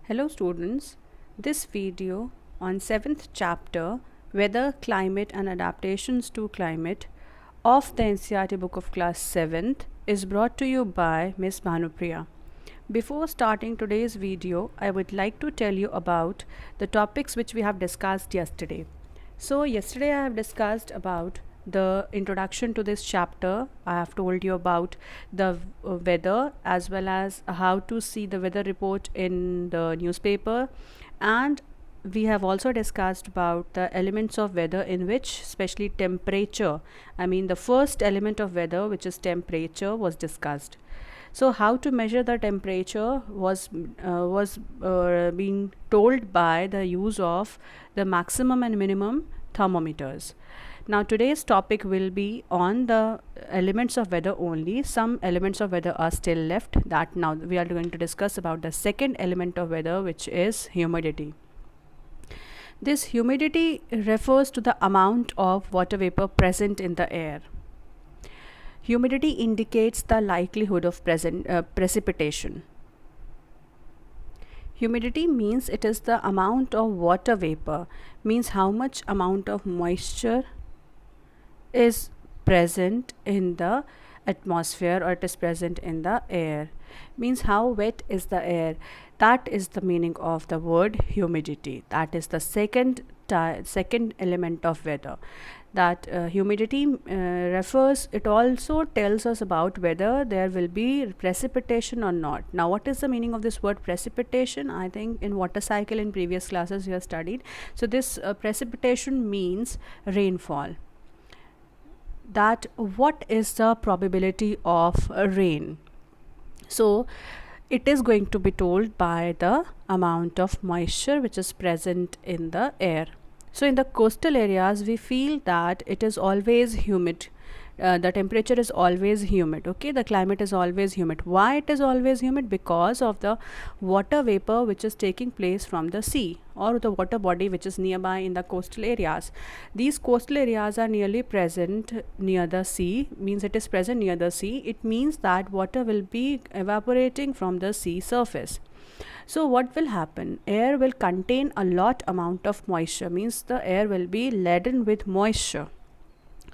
Hello students, this video on 7th chapter Weather, Climate and Adaptations to Climate of the NCERT book of class 7th is brought to you by Miss Bhanupriya. Before starting today's video, I would like to tell you about the topics which we have discussed yesterday. So yesterday I have discussed about the introduction to this chapter. I have told you about the weather as well as how to see the weather report in the newspaper, and we have also discussed about the elements of weather, in which especially temperature, the first element of weather, which is temperature, was discussed. So how to measure the temperature was being told by the use of the maximum and minimum thermometers. Now today's topic will be on the elements of weather only. Some elements of weather are still left, that now we are going to discuss about the second element of weather, which is humidity. This humidity refers to the amount of water vapor present in the air. Humidity indicates the likelihood of precipitation. Humidity means it is the amount of water vapor, means how much amount of moisture is present in the atmosphere, or it is present in the air, means how wet is the air. That is the meaning of the word humidity. That is the second element of weather. That humidity refers, it also tells us about whether there will be precipitation or not. Now what is the meaning of this word precipitation? I think in water cycle in previous classes you have studied. So this precipitation means rainfall. That what is the probability of rain? So it is going to be told by the amount of moisture which is present in the air. So in the coastal areas we feel that it is always humid. The temperature is always humid. Okay, the climate is always humid. Why it is always humid? Because of the water vapor which is taking place from the sea or the water body which is nearby in the coastal areas. These coastal areas are nearly present near the sea, means it is present near the sea. It means that water will be evaporating from the sea surface. So what will happen? Air will contain a lot amount of moisture, means the air will be laden with moisture.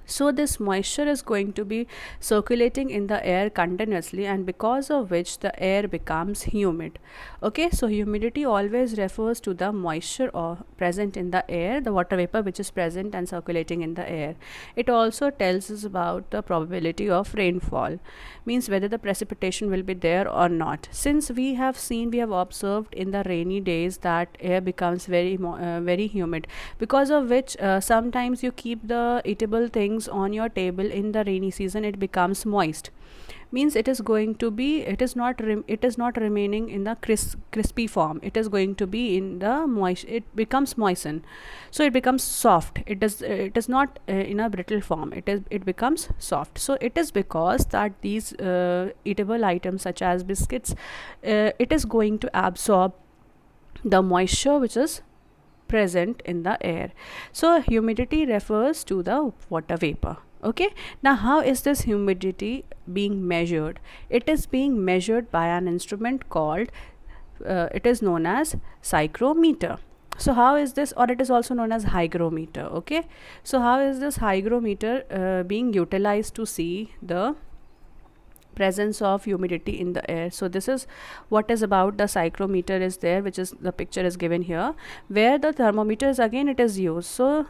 So this moisture is going to be circulating in the air continuously, and because of which the air becomes humid. Okay, so humidity always refers to the moisture present in the air, the water vapor which is present and circulating in the air. It also tells us about the probability of rainfall, means whether the precipitation will be there or not. Since we have observed in the rainy days that air becomes very humid, because of which sometimes you keep the eatable things on your table in the rainy season, it becomes moist, means it is not remaining in the crispy form. It is going to be in the moist, it becomes moistened, so it becomes soft. It is not in a brittle form, it becomes soft. So it is because that these eatable items such as biscuits, it is going to absorb the moisture which is present in the air. So humidity refers to the water vapor. Okay, now how is this humidity being measured? It is being measured by an instrument called it is known as psychrometer. So how is this, or it is also known as hygrometer? Okay, so how is this hygrometer being utilized to see the presence of humidity in the air? So this is what is about the psychrometer is there, which is the picture is given here, where the thermometer is again it is used. So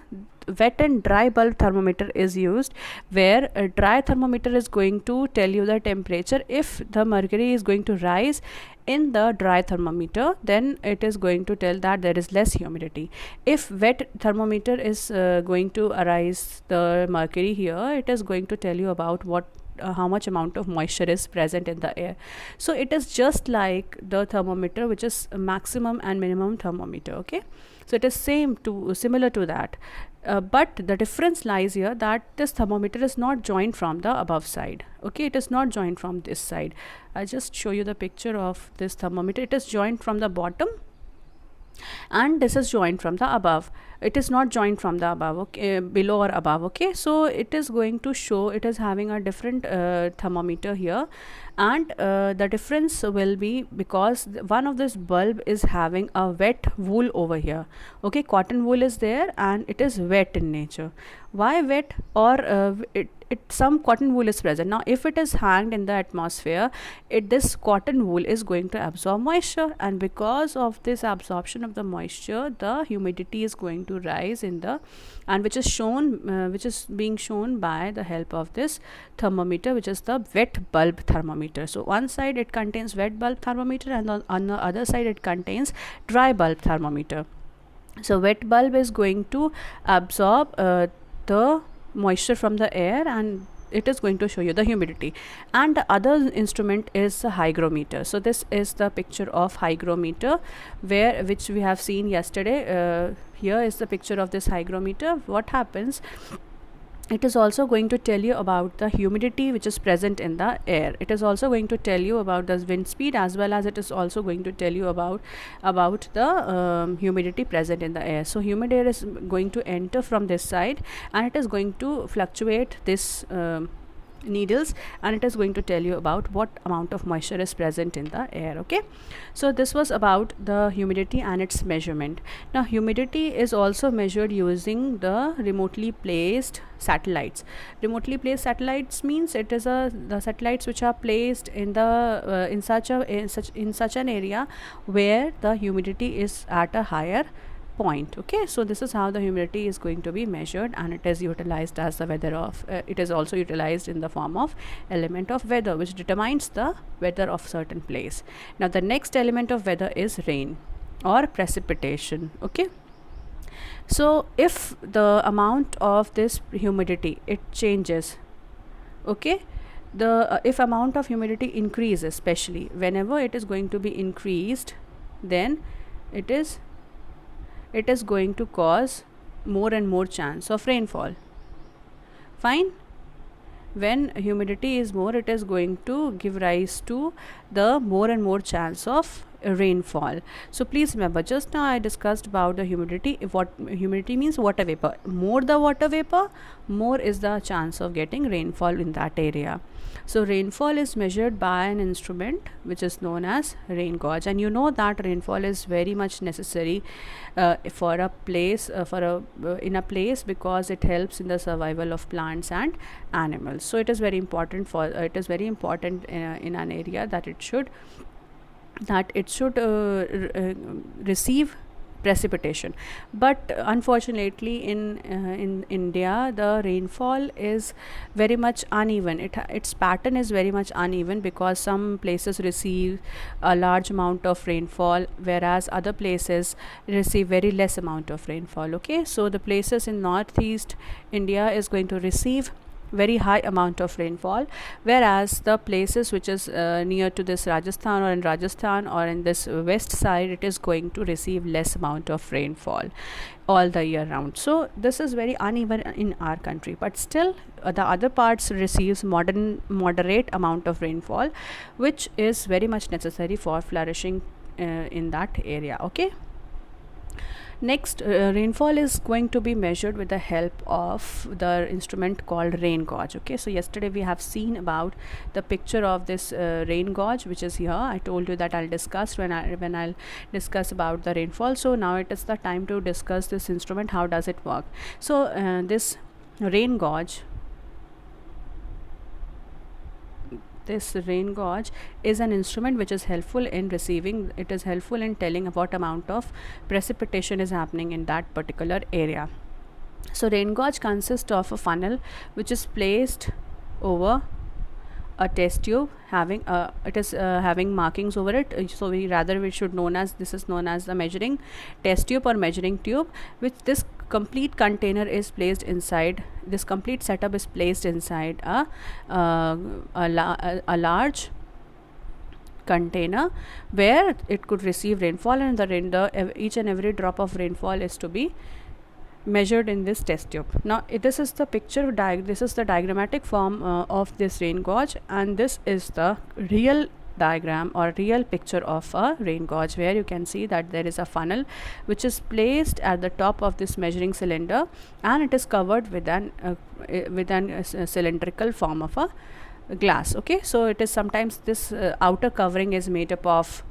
wet and dry bulb thermometer is used, where a dry thermometer is going to tell you the temperature. If the mercury is going to rise in the dry thermometer, then it is going to tell that there is less humidity. If wet thermometer is going to arise the mercury here, it is going to tell you about how much amount of moisture is present in the air. So it is just like the thermometer, which is maximum and minimum thermometer. Okay, so it is similar to that, but the difference lies here that this thermometer is not joined from the above side. Okay, it is not joined from this side. I'll just show you the picture of this thermometer. It is joined from the bottom and this is joined from the above. It is not joined from the above, okay, below or above. Okay, so it is going to show, it is having a different thermometer here, and the difference will be because one of this bulb is having a wet wool over here. Okay, cotton wool is there and it is wet in nature. Why wet? Or some cotton wool is present. Now if it is hanged in the atmosphere, this cotton wool is going to absorb moisture, and because of this absorption of the moisture, the humidity is going to rise in the, and which is being shown by the help of this thermometer, which is the wet bulb thermometer. So one side it contains wet bulb thermometer, and on the other side it contains dry bulb thermometer. So wet bulb is going to absorb the moisture from the air, and it is going to show you the humidity. And the other instrument is the hygrometer. So this is the picture of hygrometer, which we have seen yesterday. Here is the picture of this hygrometer. What happens? It is also going to tell you about the humidity which is present in the air. It is also going to tell you about the wind speed, as well as it is also going to tell you about the humidity present in the air. So humid air is going to enter from this side, and it is going to fluctuate this needles, and it is going to tell you about what amount of moisture is present in the air. Okay, so this was about the humidity and its measurement. Now humidity is also measured using the remotely placed satellites. Remotely placed satellites means it is the satellites which are placed in the in such an area where the humidity is at a higher point. Okay, so this is how the humidity is going to be measured, and it is utilized as the weather of it is also utilized in the form of element of weather, which determines the weather of certain place. Now the next element of weather is rain or precipitation. Okay, so if the amount of this humidity it changes, okay, the if amount of humidity increases, especially whenever it is going to be increased, then it is going to cause more and more chance of rainfall. Fine. When humidity is more, it is going to give rise to the more and more chance of rainfall. So please remember, just now I discussed about the humidity. What humidity means? Water vapor. More the water vapor, more is the chance of getting rainfall in that area. So rainfall is measured by an instrument which is known as rain gauge, and you know that rainfall is very much necessary for a place in a place, because it helps in the survival of plants and animals. So it is very important in an area that it should receive precipitation. But unfortunately in India, the rainfall is very much uneven. Its pattern is very much uneven, because some places receive a large amount of rainfall, whereas other places receive very less amount of rainfall. Okay, so the places in northeast India is going to receive very high amount of rainfall, whereas the places which is near to this Rajasthan, or in Rajasthan, or in this west side, it is going to receive less amount of rainfall all the year round. So this is very uneven in our country, but still the other parts receives moderate amount of rainfall, which is very much necessary for flourishing in that area. Okay, next, rainfall is going to be measured with the help of the instrument called rain gauge. Okay, so yesterday we have seen about the picture of this rain gauge, which is here. I told you that I'll discuss when I'll discuss about the rainfall. So now it is the time to discuss this instrument. How does it work? So this rain gauge is an instrument which is helpful in receiving, it is helpful in telling what amount of precipitation is happening in that particular area. So rain gauge consists of a funnel which is placed over a test tube having having markings over it. So we should known as, this is known as the measuring test tube or measuring tube, which this complete container is placed inside. This complete setup is placed inside a large container where it could receive rainfall, and each and every drop of rainfall is to be measured in this test tube. Now this is the picture this is the diagrammatic form of this rain gauge, and this is the real diagram or real picture of a rain gauge, where you can see that there is a funnel which is placed at the top of this measuring cylinder, and it is covered with an cylindrical form of a glass. Okay, so it is sometimes this outer covering is made up of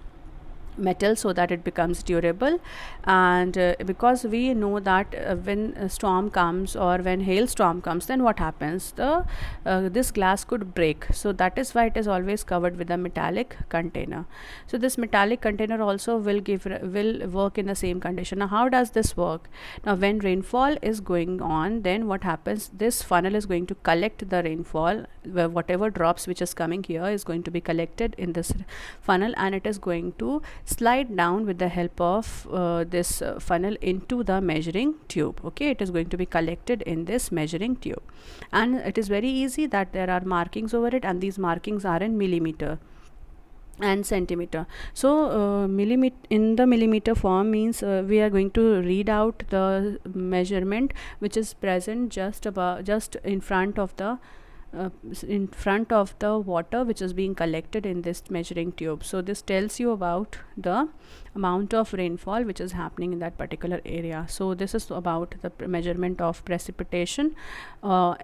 metal so that it becomes durable. And because we know that when a storm comes or when hailstorm comes, then what happens, the this glass could break. So that is why it is always covered with a metallic container. So this metallic container also will work in the same condition. Now how does this work? Now when rainfall is going on, then what happens, this funnel is going to collect the rainfall, whatever drops which is coming here is going to be collected in this funnel, and it is going to slide down with the help of this funnel into the measuring tube. Okay, it is going to be collected in this measuring tube, and it is very easy that there are markings over it, and these markings are in millimeter and centimeter. So in the millimeter form means we are going to read out the measurement which is present just in front of the water which is being collected in this measuring tube. So this tells you about the amount of rainfall which is happening in that particular area. So this is about the measurement of precipitation or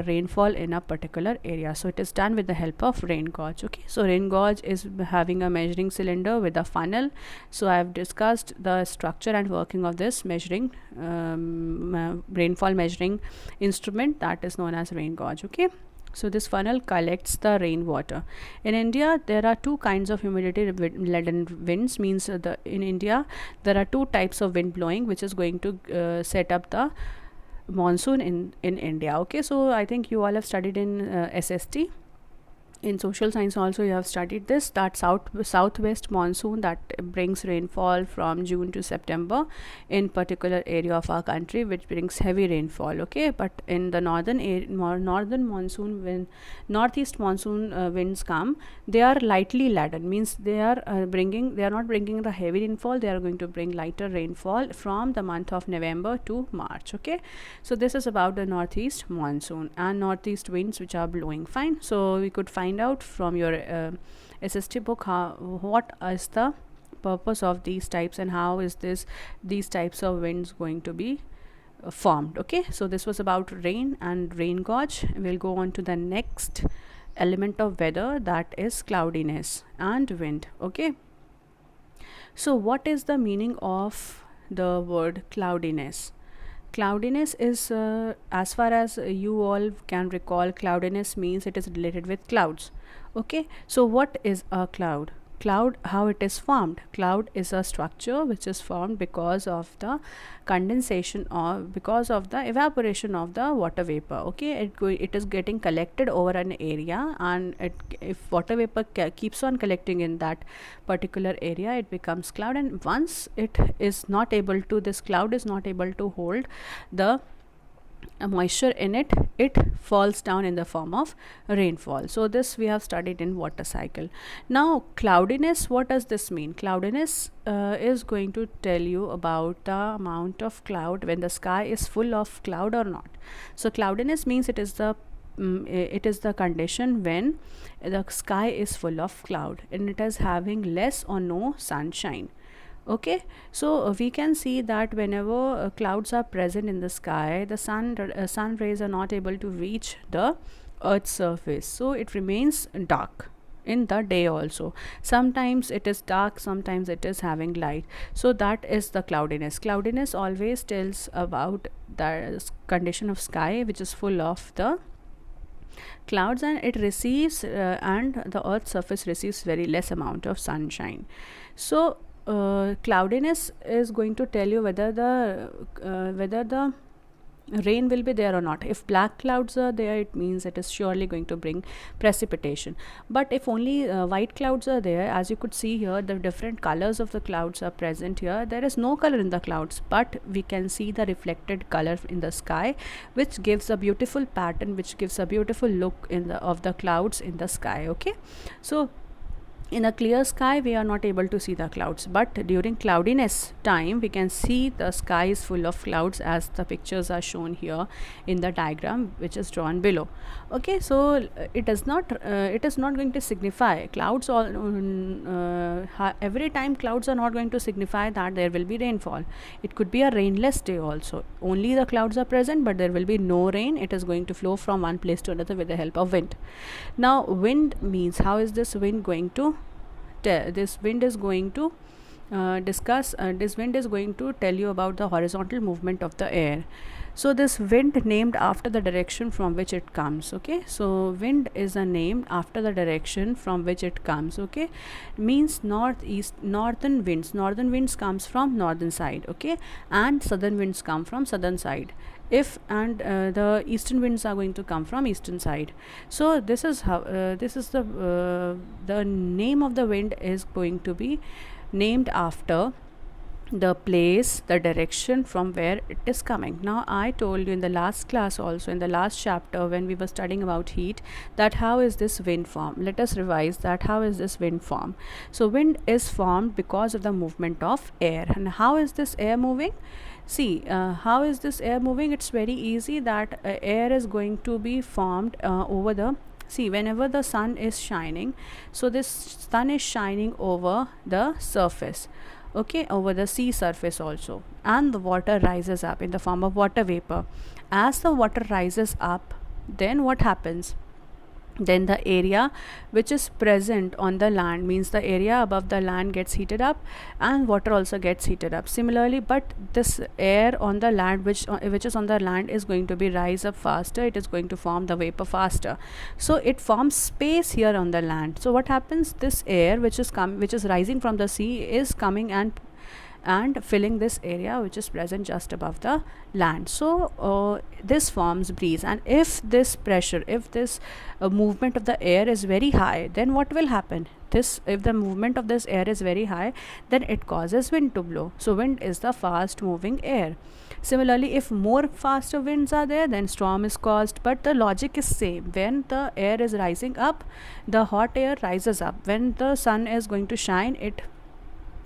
rainfall in a particular area. So it is done with the help of rain gauge. Okay, so rain gauge is having a measuring cylinder with a funnel. So I have discussed the structure and working of this measuring rainfall measuring instrument, that is known as rain gauge. Okay, so this funnel collects the rainwater. In India, there are two kinds of humidity laden winds. Means in India there are two types of wind blowing, which is going to set up the monsoon in India. Okay, so I think you all have studied in SST. In social science also you have studied this, that southwest monsoon that brings rainfall from June to September in particular area of our country, which brings heavy rainfall. Okay, but in the northern monsoon, when northeast monsoon winds come, they are lightly laden. Means they are not bringing the heavy rainfall, they are going to bring lighter rainfall from the month of November to March. Okay, so this is about the northeast monsoon and northeast winds which are blowing. Fine, so we could find out from your SST book what is the purpose of these types and how is these types of winds going to be formed. Okay, so this was about rain and rain gauge. We'll go on to the next element of weather, that is cloudiness and wind. Okay, so what is the meaning of the word cloudiness? Cloudiness is, as far as you all can recall, cloudiness means it is related with clouds. Okay, so what is a cloud? Cloud, how it is formed? Cloud is a structure which is formed because of the condensation or because of the evaporation of the water vapor. Okay, it is getting collected over an area, and if water vapor keeps on collecting in that particular area, it becomes cloud. And once this cloud is not able to hold the moisture in it, it falls down in the form of rainfall. So this we have studied in water cycle. Now cloudiness, what does this mean? Cloudiness is going to tell you about the amount of cloud, when the sky is full of cloud or not. So cloudiness means it is the condition when the sky is full of cloud and it is having less or no sunshine. Okay, so we can see that whenever clouds are present in the sky, the sun rays are not able to reach the earth's surface, so it remains dark in the day also. Sometimes it is dark, sometimes it is having light. So that is the cloudiness. Cloudiness always tells about the condition of sky which is full of the clouds, and it receives and the earth's surface receives very less amount of sunshine. So cloudiness is going to tell you whether the rain will be there or not. If black clouds are there, it means it is surely going to bring precipitation. But if only white clouds are there, as you could see here, the different colors of the clouds are present here. There is no color in the clouds, but we can see the reflected color in the sky, which gives a beautiful pattern, which gives a beautiful look of the clouds in the sky. Okay, so in a clear sky we are not able to see the clouds, but during cloudiness time we can see the sky is full of clouds, as the pictures are shown here in the diagram which is drawn below. Okay, so it is not going to signify clouds all every time clouds are not going to signify that there will be rainfall. It could be a rainless day also. Only the clouds are present, but there will be no rain. It is going to flow from one place to another with the help of wind. Now, wind means, how is this wind going to this wind is going to this wind is going to tell you about the horizontal movement of the air. So this wind named after the direction from which it comes. Okay, so wind is a name after the direction from which it comes. Okay, means northern winds comes from northern side. Okay, and southern winds come from southern side. If and the eastern winds are going to come from eastern side. So this is how this is the name of the wind is going to be named after the place, the direction from where it is coming. Now, I told you in the last class, also in the last chapter when we were studying about heat, that how is this wind formed. Let us revise that. How is this wind formed? So wind is formed because of the movement of air. And how is this air moving? See, how is this air moving? It's very easy, that air is going to be formed over the, see, whenever the sun is shining, so this sun is shining over the surface, okay, over the sea surface also, and the water rises up in the form of water vapor. As the water rises up, then what happens? Then the area which is present on the land, means the area above the land, gets heated up, and water also gets heated up similarly. But this air on the land, which is on the land, is going to be rise up faster. It is going to form the vapor faster, so it forms space here on the land. So what happens? This air which is rising from the sea is coming and filling this area which is present just above the land. So this forms breeze, and if this pressure, if this movement of the air is very high, then what will happen? If the movement of this air is very high, then it causes wind to blow. So wind is the fast moving air. Similarly, if more faster winds are there, then storm is caused. But the logic is same. When the air is rising up, the hot air rises up. When the sun is going to shine, it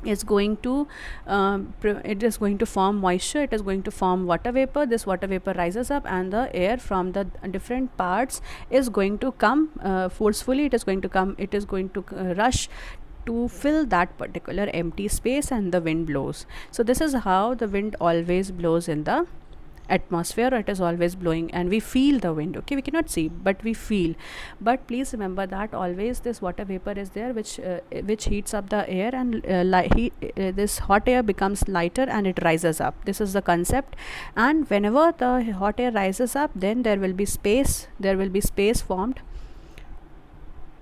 is going to form moisture. It is going to form water vapor. This water vapor rises up, and the air from the different parts is going to come forcefully. It is going to rush to fill that particular empty space, and the wind blows. So this is how the wind always blows in the atmosphere. It is always blowing, and we feel the wind. Okay, we cannot see, but we feel. But please remember that always this water vapor is there, which heats up the air, and this hot air becomes lighter and it rises up. This is the concept. And whenever the hot air rises up, then there will be space formed,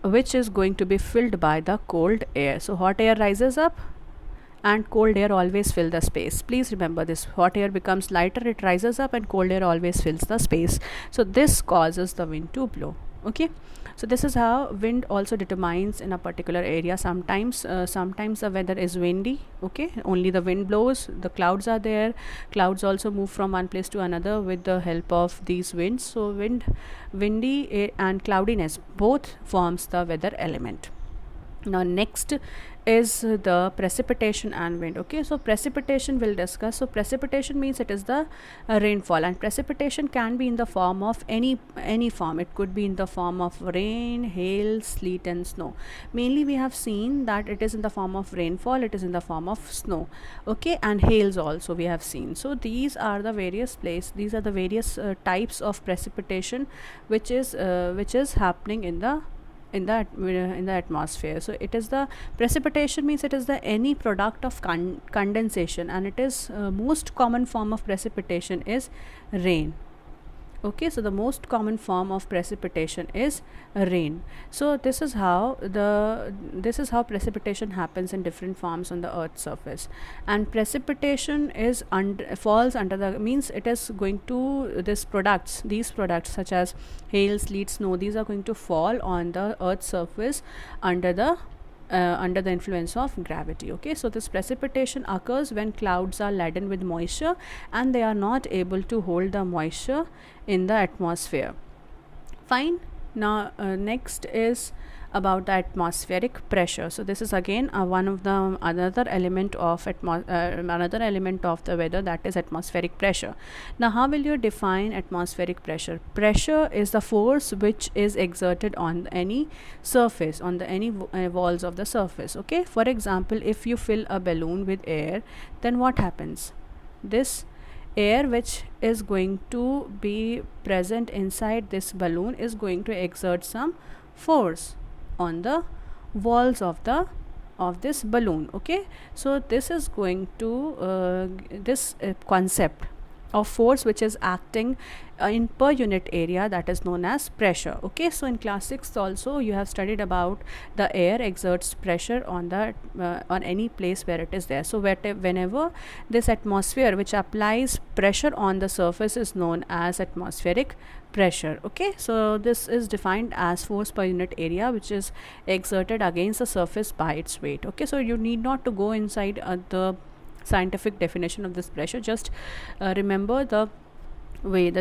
which is going to be filled by the cold air. So hot air rises up, and cold air always fill the space. Please remember this. Hot air becomes lighter, it rises up, and cold air always fills the space. So this causes the wind to blow. Okay, so this is how wind also determines in a particular area. Sometimes the weather is windy. Okay, only the wind blows, the clouds are there. Clouds also move from one place to another with the help of these winds. So windy and cloudiness both forms the weather element. Now next is the precipitation and wind. Okay, so precipitation we'll discuss. So precipitation means it is the rainfall, and precipitation can be in the form of any form. It could be in the form of rain, hail, sleet and snow. Mainly we have seen that it is in the form of rainfall, it is in the form of snow. Okay, and hails also we have seen. So these are the various types of precipitation which is happening in the atmosphere. So it is the precipitation means it is the any product of condensation, and it is most common form of precipitation is rain. Okay, so the most common form of precipitation is rain. So this is how precipitation happens in different forms on the earth's surface. And precipitation is falls under the, means it is going to these products such as hail, sleet, snow, these are going to fall on the earth's surface under the influence of gravity. Okay, so this precipitation occurs when clouds are laden with moisture and they are not able to hold the moisture in the atmosphere. Fine. Now next is about the atmospheric pressure. So this is again one of the another element of another element of the weather, that is atmospheric pressure. Now how will you define atmospheric pressure? Pressure is the force which is exerted on any surface, on the any walls of the surface. Okay, for example, if you fill a balloon with air, then what happens? This air which is going to be present inside this balloon is going to exert some force on the walls of this balloon. Okay, so this is going to this concept of force which is acting in per unit area, that is known as pressure. Okay, so in class 6 also you have studied about the air exerts pressure on the on any place where it is there. So whenever this atmosphere which applies pressure on the surface is known as atmospheric pressure. Okay, so this is defined as force per unit area which is exerted against the surface by its weight. Okay, so you need not to go inside the scientific definition of this pressure. Just remember the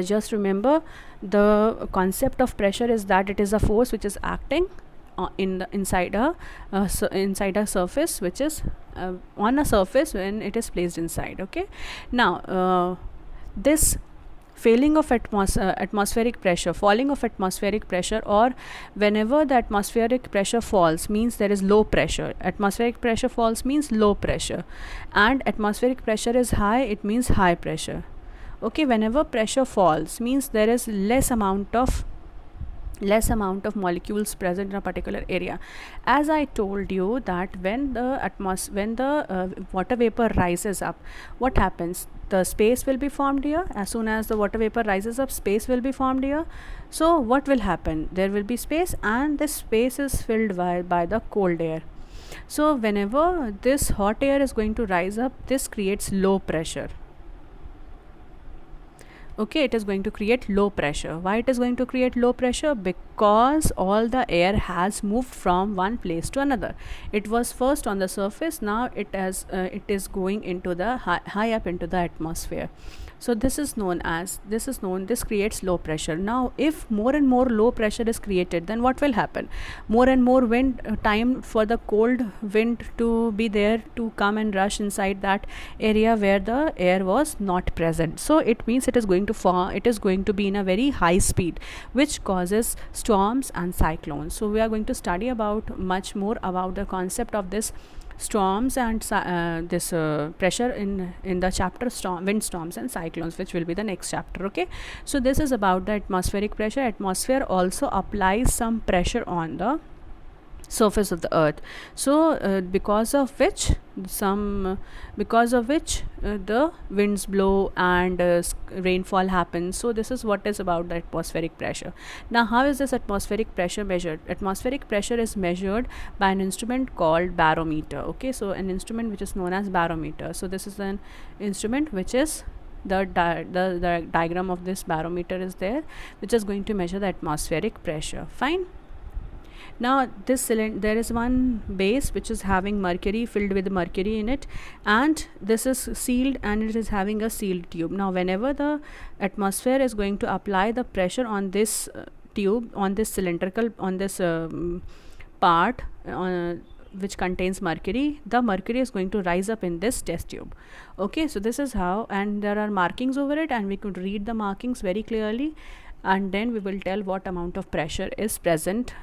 just remember the concept of pressure is that it is a force which is acting inside a surface which is on a surface when it is placed inside. Okay, now this falling of atmospheric pressure, falling of atmospheric pressure, or whenever the atmospheric pressure falls means there is low pressure. Atmospheric pressure falls means low pressure, and atmospheric pressure is high, it means high pressure. Okay, whenever pressure falls means there is less amount of molecules present in a particular area. As I told you that when the water vapor rises up, what happens? The space will be formed here. As soon as the water vapor rises up, space will be formed here. So what will happen? There will be space, and this space is filled by the cold air. So whenever this hot air is going to rise up, this creates low pressure. Okay, it is going to create low pressure. Why it is going to create low pressure? Because all the air has moved from one place to another. It was first on the surface, now it is going into the high up into the atmosphere. So this creates low pressure. Now if more and more low pressure is created, then what will happen? More and more wind time for the cold wind to be there, to come and rush inside that area where the air was not present. So it means it is going to be in a very high speed, which causes storms and cyclones. So we are going to study about much more about the concept of this storms and this pressure in the chapter wind storms and cyclones, which will be the next chapter. Okay, so this is about the atmospheric pressure. Atmosphere also applies some pressure on the surface of the earth, so because of which the winds blow and rainfall happens. So this is what is about the atmospheric pressure. Now how is this atmospheric pressure measured? Atmospheric pressure is measured by an instrument called barometer. Okay, so an instrument which is known as barometer. So this is an instrument which is the diagram of this barometer is there, which is going to measure the atmospheric pressure. Fine. Now this cylinder, there is one base which is having mercury, filled with mercury in it, and this is sealed and it is having a sealed tube. Now whenever the atmosphere is going to apply the pressure on this tube, on this cylindrical, on this part which contains mercury, the mercury is going to rise up in this test tube. Okay, so this is how, and there are markings over it, and we could read the markings very clearly, and then we will tell what amount of pressure is present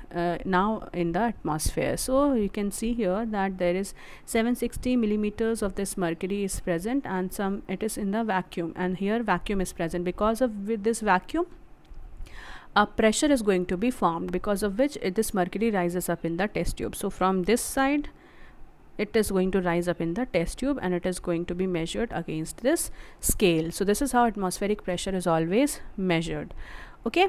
now in the atmosphere. So you can see here that there is 760 millimeters of this mercury is present, and it is in the vacuum, and here vacuum is present. Because of with this vacuum, a pressure is going to be formed, because of which this mercury rises up in the test tube. So from this side it is going to rise up in the test tube, and it is going to be measured against this scale. So this is how atmospheric pressure is always measured. Okay,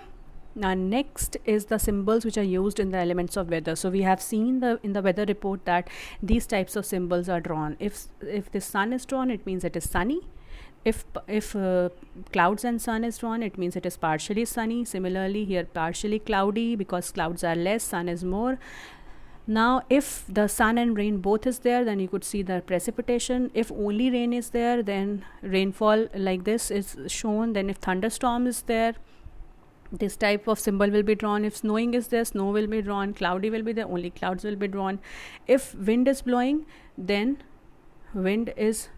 now next is the symbols which are used in the elements of weather. So we have seen in the weather report that these types of symbols are drawn. If the sun is drawn, it means it is sunny. If clouds and sun is drawn, it means it is partially sunny. Similarly here, partially cloudy, because clouds are less, sun is more. Now if the sun and rain both is there, then you could see the precipitation. If only rain is there, then rainfall like this is shown. Then if thunderstorm is there, This type of symbol will be drawn. If snowing is there, snow will be drawn. Cloudy will be there, only clouds will be drawn. If wind is blowing, then wind is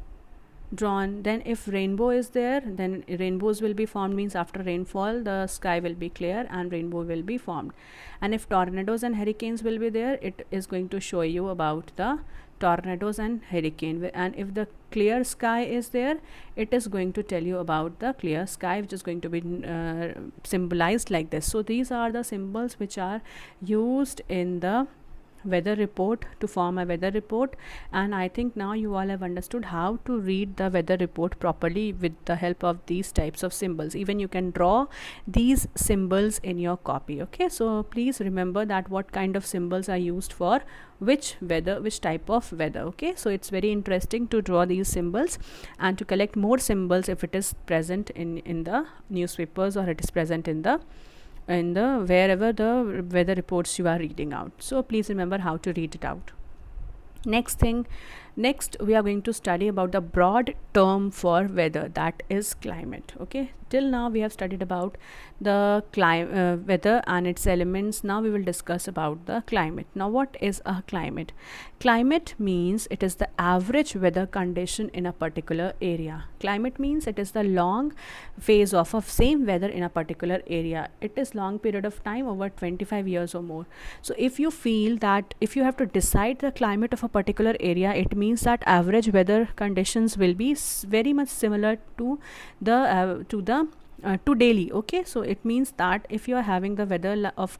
drawn. Then if rainbow is there, then rainbows will be formed, means after rainfall the sky will be clear and rainbow will be formed. And if tornadoes and hurricanes will be there, it is going to show you about the tornadoes and hurricane. And if the clear sky is there, it is going to tell you about the clear sky, which is going to be symbolized like this. So these are the symbols which are used in the weather report to form a weather report. And I think now you all have understood how to read the weather report properly with the help of these types of symbols. Even you can draw these symbols in your copy. Okay, so please remember that what kind of symbols are used for which weather, which type of weather. Okay, so it's very interesting to draw these symbols and to collect more symbols if it is present in the newspapers, or it is present in the wherever the weather reports you are reading out. So please remember how to read it out. Next we are going to study about the broad term for weather, that is climate. Okay, till now we have studied about the weather and its elements. Now we will discuss about the climate. Now what is a climate? Climate means it is the average weather condition in a particular area. Climate means it is the long phase of same weather in a particular area. It is long period of time, over 25 years or more. So if you feel that if you have to decide the climate of a particular area, it means that average weather conditions will be very much similar to daily. Okay, so it means that if you are having the weather of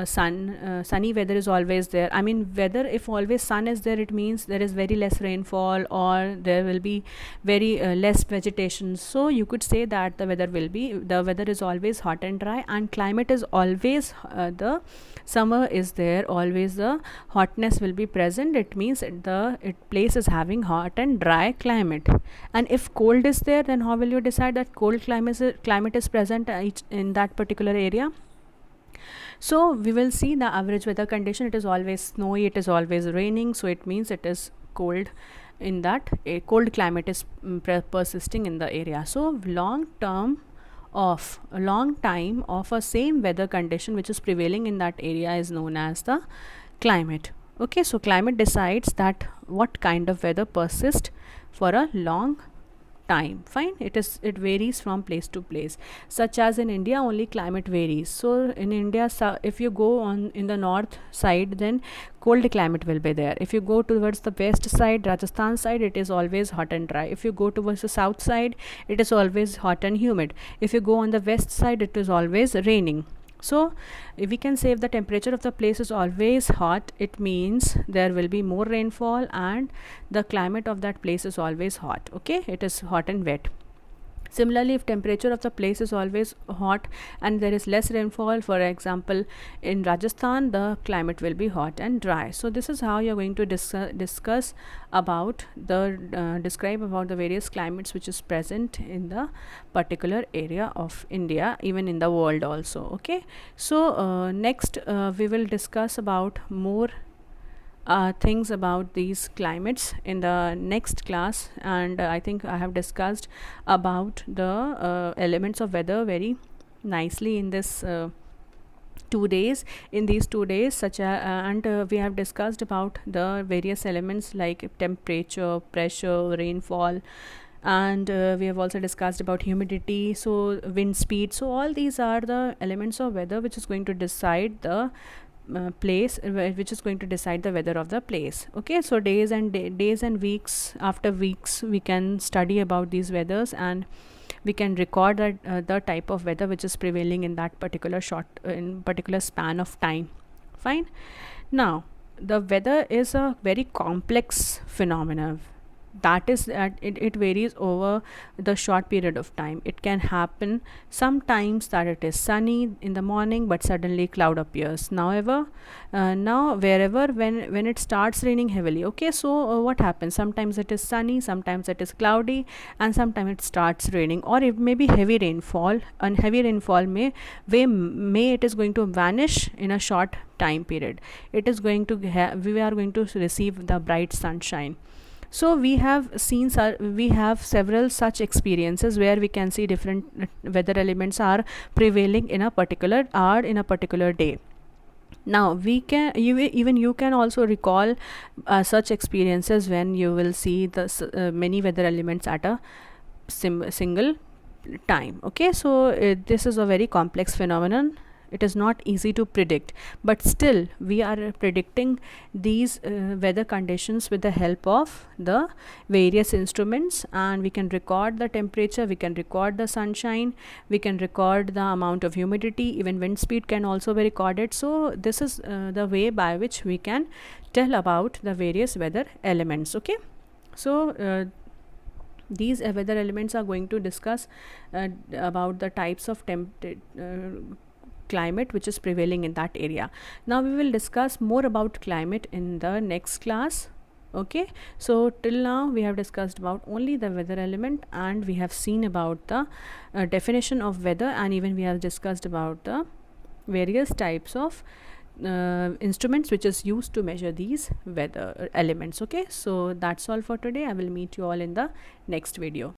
sunny weather is always there. I mean, weather, if always sun is there, it means there is very less rainfall, or there will be very less vegetation. So you could say that the weather is always hot and dry, and climate is always the summer is there, always the hotness will be present. It means place is having hot and dry climate. And if cold is there, then how will you decide that cold climate is present in that particular area? So we will see the average weather condition. It is always snowy, it is always raining, so it means it is cold. In that, a cold climate is persisting in the area. So long time of a same weather condition which is prevailing in that area is known as the climate. Okay, so climate decides that what kind of weather persists for a long time. Fine, it varies from place to place. Such as in India, only climate varies. So in India, if you go on in the north side, then cold climate will be there. If you go towards the west side, Rajasthan side, it is always hot and dry. If you go towards the south side, it is always hot and humid. If you go on the west side, it is always raining. So if we can say if the temperature of the place is always hot, it means there will be more rainfall and the climate of that place is always hot. Okay, it is hot and wet. Similarly, if temperature of the place is always hot and there is less rainfall, for example in Rajasthan, the climate will be hot and dry. So this is how you are going to discuss about describe about the various climates which is present in the particular area of India, even in the world also. Okay, so next we will discuss about more things about these climates in the next class. And I think I have discussed about the elements of weather very nicely in this 2 days. In these 2 days, we have discussed about the various elements like temperature, pressure, rainfall, and we have also discussed about humidity, so wind speed. So all these are the elements of weather which is going to decide the place, which is going to decide the weather of the place. Okay, so days and weeks after weeks we can study about these weathers, and we can record the type of weather which is prevailing in that particular particular span of time. Fine. Now the weather is a very complex phenomenon. That is that it varies over the short period of time. It can happen sometimes that it is sunny in the morning, but suddenly cloud appears. Now wherever when it starts raining heavily. Okay, so what happens? Sometimes it is sunny, sometimes it is cloudy, and sometimes it starts raining, or it may be heavy rainfall. And heavy rainfall may it is going to vanish in a short time period. It is going to we are going to receive the bright sunshine. So we have seen we have several such experiences where we can see different weather elements are prevailing in a particular hour, in a particular day. Now we can, even you can also recall such experiences when you will see the many weather elements at a single time. Okay, so this is a very complex phenomenon. It is not easy to predict, but still we are predicting these weather conditions with the help of the various instruments, and we can record the temperature, we can record the sunshine, we can record the amount of humidity, even wind speed can also be recorded. So this is the way by which we can tell about the various weather elements. Okay, so these weather elements are going to discuss about the types of climate which is prevailing in that area. Now we will discuss more about climate in the next class. Okay, so till now we have discussed about only the weather element, and we have seen about the definition of weather, and even we have discussed about the various types of instruments which is used to measure these weather elements. Okay, so that's all for today. I will meet you all in the next video.